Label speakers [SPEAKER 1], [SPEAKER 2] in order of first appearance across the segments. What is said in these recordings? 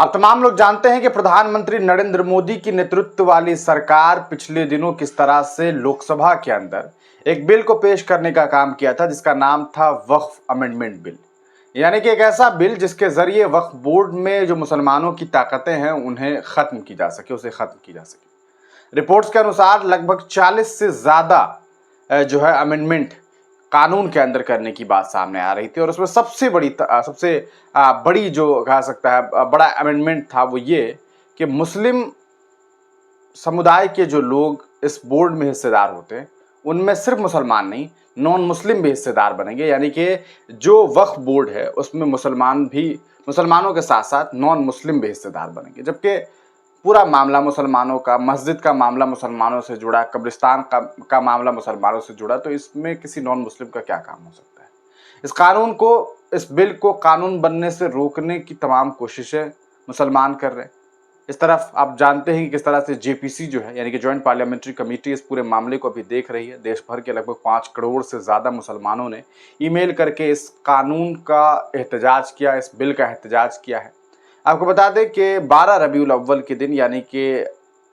[SPEAKER 1] आप तमाम लोग जानते हैं कि प्रधानमंत्री नरेंद्र मोदी की नेतृत्व वाली सरकार पिछले दिनों किस तरह से लोकसभा के अंदर एक बिल को पेश करने का काम किया था, जिसका नाम था वक्फ अमेंडमेंट बिल। यानी कि एक ऐसा बिल जिसके जरिए वक्फ बोर्ड में जो मुसलमानों की ताकतें हैं उन्हें खत्म की जा सके, उसे खत्म की जा सके। रिपोर्ट्स के अनुसार लगभग 40 से ज्यादा जो है अमेंडमेंट कानून के अंदर करने की बात सामने आ रही थी, और उसमें सबसे बड़ी जो कहा सकता है बड़ा अमेंडमेंट था वो ये कि मुस्लिम समुदाय के जो लोग इस बोर्ड में हिस्सेदार होते हैं उनमें सिर्फ मुसलमान नहीं, नॉन मुस्लिम भी हिस्सेदार बनेंगे। यानी कि जो वक्फ बोर्ड है उसमें मुसलमानों के साथ साथ नॉन मुस्लिम भी हिस्सेदार बनेंगे, जबकि पूरा मामला मुसलमानों का, मस्जिद का मामला मुसलमानों से जुड़ा, कब्रिस्तान का मामला मुसलमानों से जुड़ा, तो इसमें किसी नॉन मुस्लिम का क्या काम हो सकता है। इस बिल को कानून बनने से रोकने की तमाम कोशिशें मुसलमान कर रहे हैं। इस तरफ आप जानते हैं कि किस तरह से जेपीसी जो है यानी कि जॉइंट पार्लियामेंट्री कमेटी इस पूरे मामले को अभी देख रही है। देश भर के लगभग 5 करोड़ से ज़्यादा मुसलमानों ने ईमेल करके इस कानून का एहतजाज किया, इस बिल का एहतजाज किया है। आपको बता दें कि 12 रबीउल अव्वल के दिन यानी कि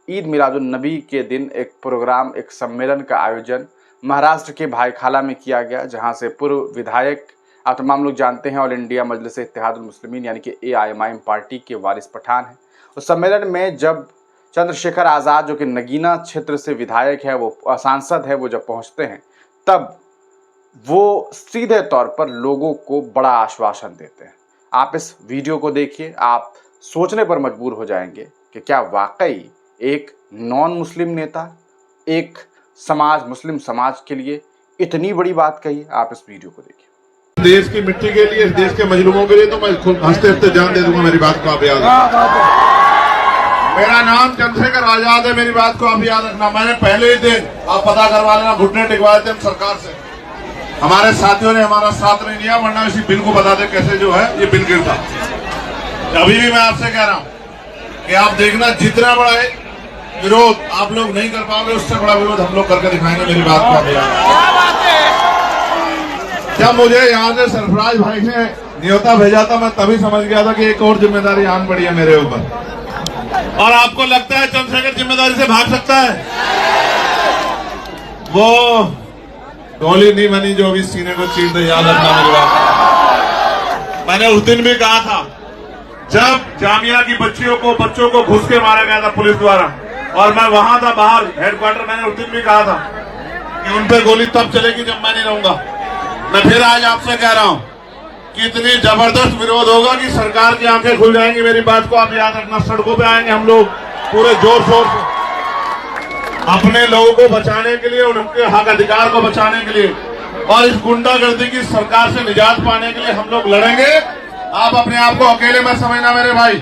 [SPEAKER 1] ईद मिलादुन नबी के दिन एक प्रोग्राम, एक सम्मेलन का आयोजन महाराष्ट्र के भाईखाला में किया गया, जहां से पूर्व विधायक, आप तमाम लोग जानते हैं, ऑल इंडिया मजलिस इत्तेहादुल मुस्लिमीन यानी कि AIMIM पार्टी के वारिस पठान हैं। उस सम्मेलन में जब चंद्रशेखर आज़ाद जो कि नगीना क्षेत्र से विधायक है, वो सांसद है, वो जब पहुंचते हैं तब वो सीधे तौर पर लोगों को बड़ा आश्वासन देते हैं। आप इस वीडियो को देखिए, आप सोचने पर मजबूर हो जाएंगे कि क्या वाकई एक नॉन मुस्लिम नेता एक मुस्लिम समाज के लिए इतनी बड़ी बात कही। आप इस वीडियो को देखिए।
[SPEAKER 2] देश की मिट्टी के लिए, देश के मजलूमों के लिए तो मैं खुद हंसते हंसते जान दे दूंगा। मेरी बात को आप याद रखना। मेरा नाम चंद्रशेखर आजाद है, मेरी बात को आप याद रखना। मैंने पहले ही दिन, आप पता करवा लेना, घुटने टिकवाए थे सरकार से। हमारे साथियों ने हमारा साथ नहीं दिया, वरना इसी बिल को बता दे कैसे जो है ये बिल गिरता। अभी भी मैं आपसे कह रहा हूं कि आप देखना, जितना बड़ा विरोध आप लोग नहीं कर पाओगे, उससे बड़ा विरोध हम लोग करके दिखाएंगे। मेरी बात को आप याद। जब मुझे यहाँ से सरफराज भाई ने न्योता भेजा था, मैं तभी समझ गया था कि एक और जिम्मेदारी आन पड़ी है मेरे ऊपर। और आपको लगता है चंद्रशेखर जिम्मेदारी से भाग सकता है? वो गोली नहीं बनी जो अभी सीने को चीर दे, याद रखना मेरी बात। मैंने उस दिन भी कहा था, जब जामिया की बच्चों को घुस के मारा गया था पुलिस द्वारा, और मैं वहां था बाहर हेडक्वार्टर, मैंने उस दिन भी कहा था कि उन पे गोली तब चलेगी जब मैं नहीं रहूंगा। मैं फिर आज आपसे कह रहा हूं कि इतनी जबरदस्त विरोध होगा कि सरकार की आंखें खुल जाएंगी। मेरी बात को आप याद रखना। सड़कों पे आएंगे हम लोग पूरे जोर शोर से, अपने लोगों को बचाने के लिए, उनके हक अधिकार को बचाने के लिए, और इस गुंडागर्दी की सरकार से निजात पाने के लिए हम लोग लड़ेंगे। आप अपने आप को अकेले मत समझना मेरे भाई।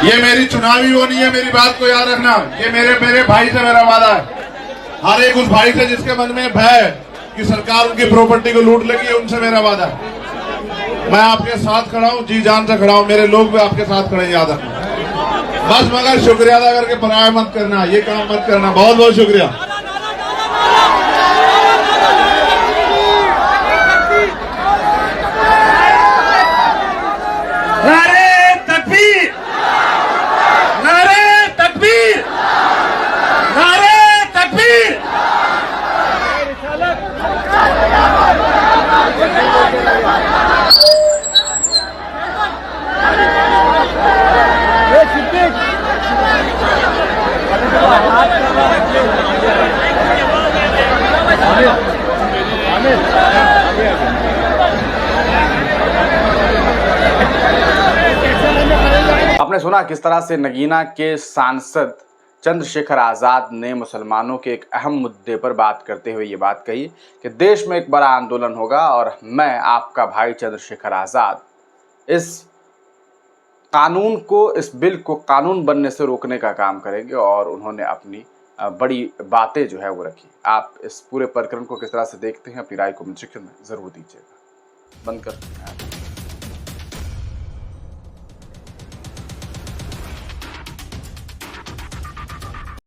[SPEAKER 2] ये मेरी चुनावी वो नहीं है, मेरी बात को याद रखना। ये मेरे भाई से मेरा वादा है। हर एक उस भाई से जिसके मन में भय है कि सरकार उनकी प्रॉपर्टी को लूट लेगी, उनसे मेरा वादा है। मैं आपके साथ खड़ा हूं, जी जान से खड़ा हूं। मेरे लोग भी आपके साथ खड़े, याद रखना। बस मगर शुक्रिया अदा करके पराया मत करना, ये काम मत करना। बहुत बहुत शुक्रिया।
[SPEAKER 3] नारे तकबीर, नारे तकबीर, नारे तकबीर।
[SPEAKER 1] आपने सुना किस तरह से नगीना के सांसद चंद्रशेखर आज़ाद ने मुसलमानों के एक अहम मुद्दे पर बात करते हुए ये बात कही कि देश में एक बड़ा आंदोलन होगा और मैं, आपका भाई चंद्रशेखर आज़ाद, इस बिल को कानून बनने से रोकने का काम करेंगे। और उन्होंने अपनी बड़ी बातें जो है वो रखी। आप इस पूरे प्रकरण को किस तरह से देखते हैं, अपनी राय को कमेंट सेक्शन में जरूर दीजिएगा। बंद कर